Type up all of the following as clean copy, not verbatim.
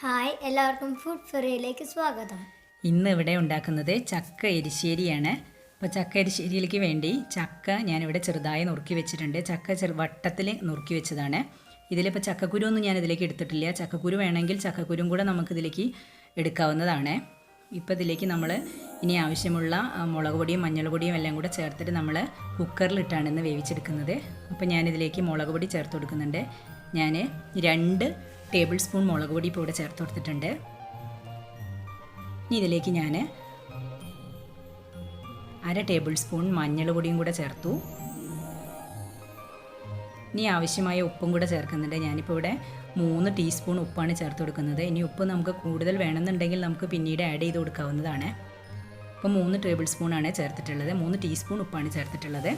Hi, എല്ലാവർക്കും food ഫെറിയിലേക്ക് സ്വാഗതം. ഇന്ന് ഇവിടെ ഉണ്ടാക്കുന്നത് ചക്ക എരിശ്ശേരിയാണ്. അപ്പോൾ ചക്ക എരിശ്ശേരിയിലേക്ക് വേണ്ടി ചക്ക ഞാനിവിടെ ചെറുതായി നുറുക്കി വെച്ചിട്ടുണ്ട്. ചക്ക വട്ടത്തിൽ നുറുക്കി വെച്ചതാണ്. ഇതിലിപ്പോൾ ചക്കക്കുരു ഒന്നും ഞാൻ ഇതിലേക്ക് എടുത്തിട്ടില്ല. ചക്കക്കുരു വേണമെങ്കിൽ ചക്കക്കുരും കൂടെ നമുക്കിതിലേക്ക് എടുക്കാവുന്നതാണ്. ഇപ്പോൾ ഇതിലേക്ക് നമ്മൾ ഇനി ആവശ്യമുള്ള മുളക് പൊടിയും മഞ്ഞൾ പൊടിയും എല്ലാം കൂടെ ചേർത്തിട്ട് നമ്മൾ കുക്കറിലിട്ടാണ് ഇന്ന് വേവിച്ചെടുക്കുന്നത്. അപ്പോൾ ഞാനിതിലേക്ക് മുളക് പൊടി ചേർത്ത് കൊടുക്കുന്നുണ്ട്. ഞാൻ 2 ടേബിൾ സ്പൂൺ മുളക് പൊടി ഇപ്പോൾ ഇവിടെ ചേർത്ത് കൊടുത്തിട്ടുണ്ട്. ഇനി ഇതിലേക്ക് ഞാൻ 1/2 ടേബിൾ സ്പൂൺ മഞ്ഞൾ പൊടിയും കൂടെ ചേർത്തു. ഇനി ആവശ്യമായ ഉപ്പും കൂടെ ചേർക്കുന്നുണ്ട്. ഞാനിപ്പോൾ ഇവിടെ 3 ടീസ്പൂൺ ഉപ്പാണ് ചേർത്ത് കൊടുക്കുന്നത്. ഇനി ഉപ്പ് നമുക്ക് കൂടുതൽ വേണമെന്നുണ്ടെങ്കിൽ നമുക്ക് പിന്നീട് ആഡ് ചെയ്ത് കൊടുക്കാവുന്നതാണ്. ഇപ്പോൾ 3 ടേബിൾ സ്പൂണാണ് ചേർത്തിട്ടുള്ളത്. 3 ടീസ്പൂൺ ഉപ്പാണ് ചേർത്തിട്ടുള്ളത്.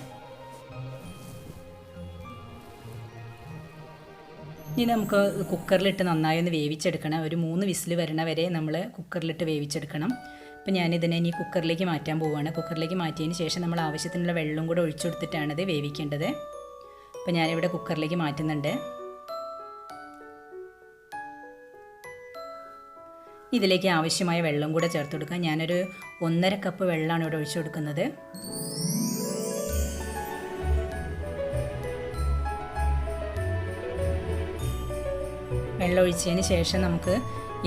ഇനി നമുക്ക് കുക്കറിലിട്ട് നന്നായി ഒന്ന് വേവിച്ചെടുക്കണം. ഒരു 3 വിസിൽ വരണ വരെ നമ്മൾ കുക്കറിലിട്ട് വേവിച്ചെടുക്കണം. അപ്പോൾ ഞാനിതിനെ ഇനി കുക്കറിലേക്ക് മാറ്റാൻ പോവുകയാണ്. കുക്കറിലേക്ക് മാറ്റിയതിന് ശേഷം നമ്മൾ ആവശ്യത്തിനുള്ള വെള്ളം കൂടെ ഒഴിച്ചു കൊടുത്തിട്ടാണ് ഇത് വേവിക്കേണ്ടത്. അപ്പോൾ ഞാനിവിടെ കുക്കറിലേക്ക് മാറ്റുന്നുണ്ട്. ഇതിലേക്ക് ആവശ്യമായ വെള്ളം കൂടെ ചേർത്ത് കൊടുക്കാം. ഞാനൊരു 1.5 കപ്പ് വെള്ളമാണ് ഇവിടെ ഒഴിച്ചു കൊടുക്കുന്നത്. വെള്ളം ഒഴിച്ചതിന് ശേഷം നമുക്ക്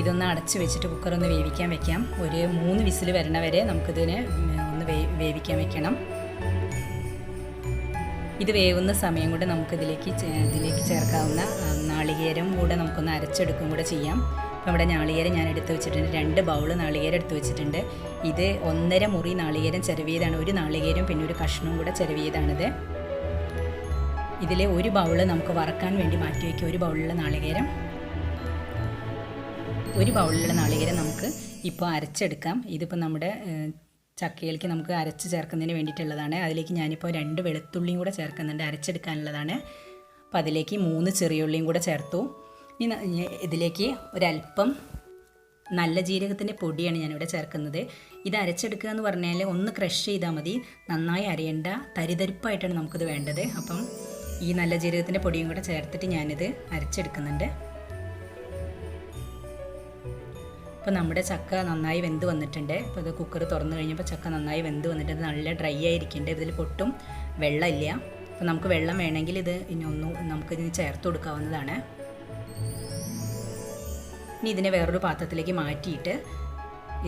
ഇതൊന്ന് അടച്ച് വെച്ചിട്ട് കുക്കറൊന്ന് വേവിക്കാൻ വെക്കാം. ഒരു 3 വിസിൽ വരണ വരെ നമുക്കിതിനെ ഒന്ന് വേവിക്കാൻ വെക്കണം. ഇത് വേവുന്ന സമയം കൊണ്ട് നമുക്കിതിലേക്ക് ചേർക്കാവുന്ന നാളികേരം കൂടെ നമുക്കൊന്ന് അരച്ചെടുക്കും കൂടെ ചെയ്യാം. അപ്പോൾ ഇവിടെ നാളികേരം ഞാൻ എടുത്ത് വെച്ചിട്ടുണ്ട്. 2 ബൗൾ നാളികേരം എടുത്ത് വെച്ചിട്ടുണ്ട്. ഇത് 1.5 മുറി നാളികേരം ചിരവിയതാണ്. ഒരു നാളികേരം പിന്നെ ഒരു കഷ്ണവും കൂടെ ചിരവിയതാണിത്. ഇതിലെ ഒരു ബൗള് നമുക്ക് വറക്കാൻ വേണ്ടി മാറ്റി വയ്ക്കുക. ഒരു ബൗളിലുള്ള നാളികേരം നമുക്ക് ഇപ്പോൾ അരച്ചെടുക്കാം. ഇതിപ്പോൾ നമ്മുടെ ചക്കയിലേക്ക് നമുക്ക് അരച്ച് ചേർക്കുന്നതിന് വേണ്ടിയിട്ടുള്ളതാണ്. അതിലേക്ക് ഞാനിപ്പോൾ 2 വെളുത്തുള്ളിയും കൂടെ ചേർക്കുന്നുണ്ട്, അരച്ചെടുക്കാനുള്ളതാണ്. അപ്പോൾ അതിലേക്ക് 3 ചെറിയുള്ളിയും കൂടെ ചേർത്തു. ഇനി ഇതിലേക്ക് ഒരല്പം നല്ല ജീരകത്തിൻ്റെ പൊടിയാണ് ഞാനിവിടെ ചേർക്കുന്നത്. ഇത് അരച്ചെടുക്കുക എന്ന് പറഞ്ഞാൽ ഒന്ന് ക്രഷ് ചെയ്താൽ മതി, നന്നായി അരയേണ്ട, തരിതരിപ്പായിട്ടാണ് നമുക്കിത് വേണ്ടത്. അപ്പം ഈ നല്ല ജീരകത്തിൻ്റെ പൊടിയും കൂടെ ചേർത്തിട്ട് ഞാനിത് അരച്ചെടുക്കുന്നുണ്ട്. അപ്പോൾ നമ്മുടെ ചക്ക നന്നായി വെന്ത് വന്നിട്ടുണ്ട്. അപ്പോൾ ഇത് കുക്കർ തുറന്നു കഴിഞ്ഞപ്പോൾ ചക്ക നന്നായി വെന്ത് വന്നിട്ടുണ്ട്. നല്ല ഡ്രൈ ആയിരിക്കുന്നുണ്ട്. ഇതിൽ പൊട്ടും വെള്ളമില്ല. അപ്പോൾ നമുക്ക് വെള്ളം വേണമെങ്കിൽ ഇത് നമുക്കിതിന് ചേർത്ത് കൊടുക്കാവുന്നതാണ്. ഇനി ഇതിനെ വേറൊരു പാത്രത്തിലേക്ക് മാറ്റിയിട്ട്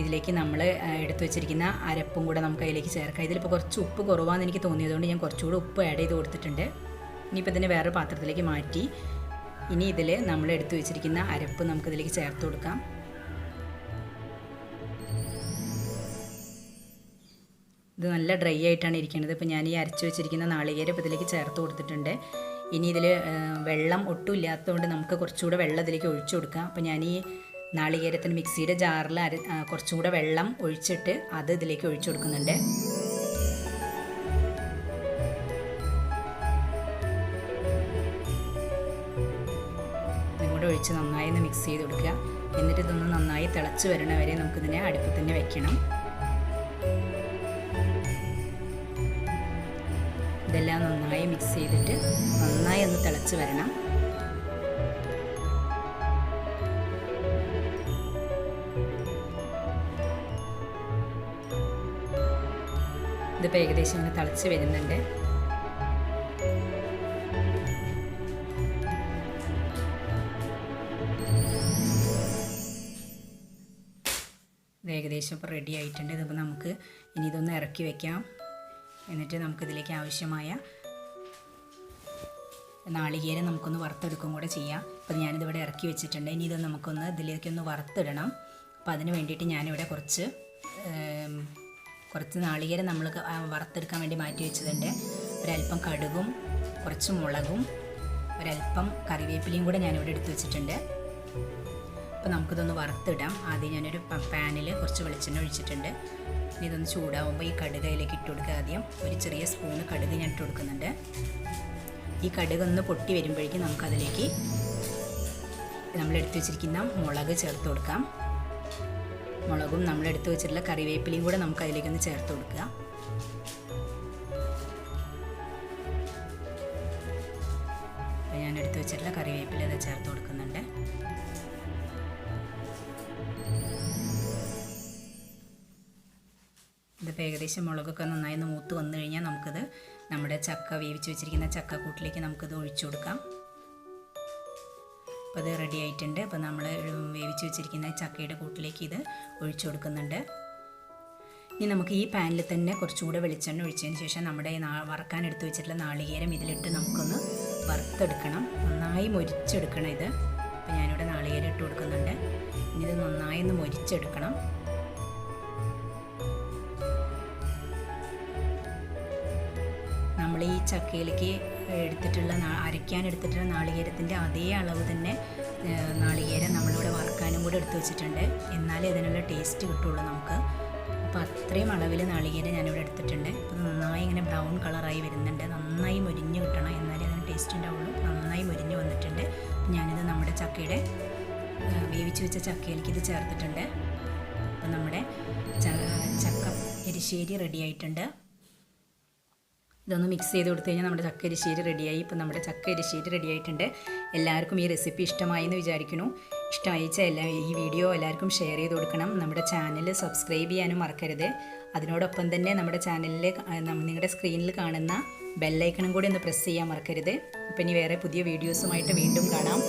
ഇതിലേക്ക് നമ്മൾ എടുത്തു വെച്ചിരിക്കുന്ന അരപ്പും കൂടെ നമുക്ക് അതിലേക്ക് ചേർക്കാം. ഇതിലിപ്പോൾ കുറച്ച് ഉപ്പ് കുറവാണെന്ന് എനിക്ക് തോന്നിയതുകൊണ്ട് ഞാൻ കുറച്ചുകൂടെ ഉപ്പ് ആഡ് ചെയ്ത് കൊടുത്തിട്ടുണ്ട്. ഇനിയിപ്പോൾ ഇതിനെ വേറൊരു പാത്രത്തിലേക്ക് മാറ്റി ഇനി ഇതിൽ നമ്മൾ എടുത്തു വെച്ചിരിക്കുന്ന അരപ്പ് നമുക്കിതിലേക്ക് ചേർത്ത് കൊടുക്കാം. ഇത് നല്ല ഡ്രൈ ആയിട്ടാണ് ഇരിക്കുന്നത്. ഇപ്പോൾ ഞാൻ ഈ അരച്ച് വെച്ചിരിക്കുന്ന നാളികേരം ഇപ്പോൾ ഇതിലേക്ക് ചേർത്ത് കൊടുത്തിട്ടുണ്ട്. ഇനി ഇതിൽ വെള്ളം ഒട്ടും ഇല്ലാത്തതുകൊണ്ട് നമുക്ക് കുറച്ചുകൂടെ വെള്ളം ഇതിലേക്ക് ഒഴിച്ചു കൊടുക്കാം. അപ്പോൾ ഞാൻ ഈ നാളികേരത്തിന് മിക്സിയുടെ ജാറിൽ കുറച്ചും കൂടെ വെള്ളം ഒഴിച്ചിട്ട് അത് ഇതിലേക്ക് ഒഴിച്ചു കൊടുക്കുന്നുണ്ട്. ഇതുകൂടെ ഒഴിച്ച് നന്നായി ഒന്ന് മിക്സ് ചെയ്ത് കൊടുക്കുക. എന്നിട്ട് ഇതൊന്ന് നന്നായി തിളച്ച് വരണ വരെ നമുക്കിതിനെ അടുപ്പിൽ തന്നെ വെക്കണം. ഇതെല്ലാം നന്നായി മിക്സ് ചെയ്തിട്ട് നന്നായി ഒന്ന് തിളച്ച് വരണം. ഇതിപ്പോൾ ഏകദേശം ഇങ്ങനെ തിളച്ച് വരുന്നുണ്ട്. ഇത് ഏകദേശം ഇപ്പോൾ റെഡി ആയിട്ടുണ്ട്. ഇതിപ്പോൾ നമുക്ക് ഇനി ഇതൊന്ന് ഇറക്കി വയ്ക്കാം. എന്നിട്ട് നമുക്കിതിലേക്ക് ആവശ്യമായ നാളികേരം നമുക്കൊന്ന് വറുത്തെടുക്കും കൂടെ ചെയ്യാം. അപ്പോൾ ഞാനിതിവിടെ ഇറക്കി വെച്ചിട്ടുണ്ട്. ഇനി ഇത് നമുക്കൊന്ന് ഇതിലേക്കൊന്ന് വറുത്തിടണം. അപ്പോൾ അതിന് വേണ്ടിയിട്ട് ഞാനിവിടെ കുറച്ച് നാളികേരം നമ്മൾ വറുത്തെടുക്കാൻ വേണ്ടി മാറ്റി വെച്ചതുണ്ട്. ഒരല്പം കടുകും കുറച്ച് മുളകും ഒരല്പം കറിവേപ്പിലയും കൂടെ ഞാനിവിടെ എടുത്ത് വെച്ചിട്ടുണ്ട്. അപ്പോൾ നമുക്കിതൊന്ന് വറുത്തിടാം. ആദ്യം ഞാനൊരു പാനിൽ കുറച്ച് വെളിച്ചെണ്ണ ഒഴിച്ചിട്ടുണ്ട്. ഇനി ഇതൊന്ന് ചൂടാവുമ്പോൾ ഈ കടുക് അതിലേക്ക് ഇട്ട് കൊടുക്കുക. ആദ്യം ഒരു ചെറിയ സ്പൂണ് കടുക് ഞാൻ ഇട്ട് കൊടുക്കുന്നുണ്ട്. ഈ കടുക് ഒന്ന് പൊട്ടി വരുമ്പോഴേക്കും നമുക്കതിലേക്ക് നമ്മളെടുത്ത് വെച്ചിരിക്കുന്ന മുളക് ചേർത്ത് കൊടുക്കാം. മുളകും നമ്മളെടുത്ത് വെച്ചിട്ടുള്ള കറിവേപ്പിലയും കൂടെ നമുക്കതിലേക്കൊന്ന് ചേർത്ത് കൊടുക്കുക. അപ്പോൾ ഞാൻ എടുത്ത് വെച്ചിട്ടുള്ള കറിവേപ്പില അത് ചേർത്ത് കൊടുക്കുന്നുണ്ട്. ഇതിപ്പോൾ ഏകദേശം മുളകൊക്കെ നന്നായി മൂത്ത് വന്നു കഴിഞ്ഞാൽ നമുക്കത് നമ്മുടെ ചക്ക വേവിച്ച് വെച്ചിരിക്കുന്ന ചക്കക്കൂട്ടിലേക്ക് നമുക്കത് ഒഴിച്ചു കൊടുക്കാം. അപ്പോൾ അത് റെഡി ആയിട്ടുണ്ട്. അപ്പോൾ നമ്മൾ വേവിച്ച് വെച്ചിരിക്കുന്ന ചക്കയുടെ കൂട്ടിലേക്ക് ഇത് ഒഴിച്ചു കൊടുക്കുന്നുണ്ട്. ഇനി നമുക്ക് ഈ പാനിൽ തന്നെ കുറച്ചുകൂടെ വെളിച്ചെണ്ണ ഒഴിച്ചതിന് ശേഷം നമ്മുടെ വറക്കാൻ എടുത്ത് വെച്ചിട്ടുള്ള നാളികേരം ഇതിലിട്ട് നമുക്കൊന്ന് വറുത്തെടുക്കണം. നന്നായി മൊരിച്ചെടുക്കണം ഇത്. അപ്പോൾ ഞാനിവിടെ നാളികേരം ഇട്ട് കൊടുക്കുന്നുണ്ട്. ഇനി ഇത് നന്നായി ഒന്ന് മൊരിച്ചെടുക്കണം. നമ്മൾ ഈ ചക്കയിലേക്ക് അരയ്ക്കാൻ എടുത്തിട്ടുള്ള നാളികേരത്തിൻ്റെ അതേ അളവ് തന്നെ നാളികേരം നമ്മളിവിടെ വറുക്കാനും കൂടെ എടുത്ത് വെച്ചിട്ടുണ്ട്. എന്നാലേ ഇതിനുള്ള ടേസ്റ്റ് കിട്ടുള്ളൂ നമുക്ക്. അപ്പോൾ അത്രയും അളവിൽ നാളികേരം ഞാനിവിടെ എടുത്തിട്ടുണ്ട്. അപ്പോൾ നന്നായി ഇങ്ങനെ ബ്രൗൺ കളറായി വരുന്നുണ്ട്. നന്നായി മൊരിഞ്ഞ് കിട്ടണം, എന്നാലേ അതിന് ടേസ്റ്റ് ഉണ്ടാവുള്ളൂ. നന്നായി മൊരിഞ്ഞ് വന്നിട്ടുണ്ട്. ഞാനിത് നമ്മുടെ ചക്കയുടെ വേവിച്ച് വെച്ച ചക്കയിലേക്ക് ഇത് ചേർത്തിട്ടുണ്ട്. അപ്പോൾ നമ്മുടെ ചക്ക എരിശ്ശേരി റെഡി ആയിട്ടുണ്ട്. ഇതൊന്ന് മിക്സ് ചെയ്ത് കൊടുത്തു കഴിഞ്ഞാൽ നമ്മുടെ ചക്ക എരിശ്ശേരി റെഡിയായി. ഇപ്പോൾ നമ്മുടെ ചക്ക എരിശ്ശേരി റെഡി ആയിട്ടുണ്ട്. എല്ലാവർക്കും ഈ റെസിപ്പി ഇഷ്ടമായി എന്ന് വിചാരിക്കുന്നു. ഇഷ്ടമായിച്ചാൽ ഈ വീഡിയോ എല്ലാവർക്കും ഷെയർ ചെയ്ത് കൊടുക്കണം. നമ്മുടെ ചാനൽ സബ്സ്ക്രൈബ് ചെയ്യാനും മറക്കരുത്. അതിനോടൊപ്പം തന്നെ നമ്മുടെ ചാനലിൽ നിങ്ങളുടെ സ്ക്രീനിൽ കാണുന്ന ബെല്ലൈക്കണും കൂടി ഒന്ന് പ്രസ് ചെയ്യാൻ മറക്കരുത്. അപ്പോൾ ഇനി വേറെ പുതിയ വീഡിയോസുമായിട്ട് വീണ്ടും കാണാം.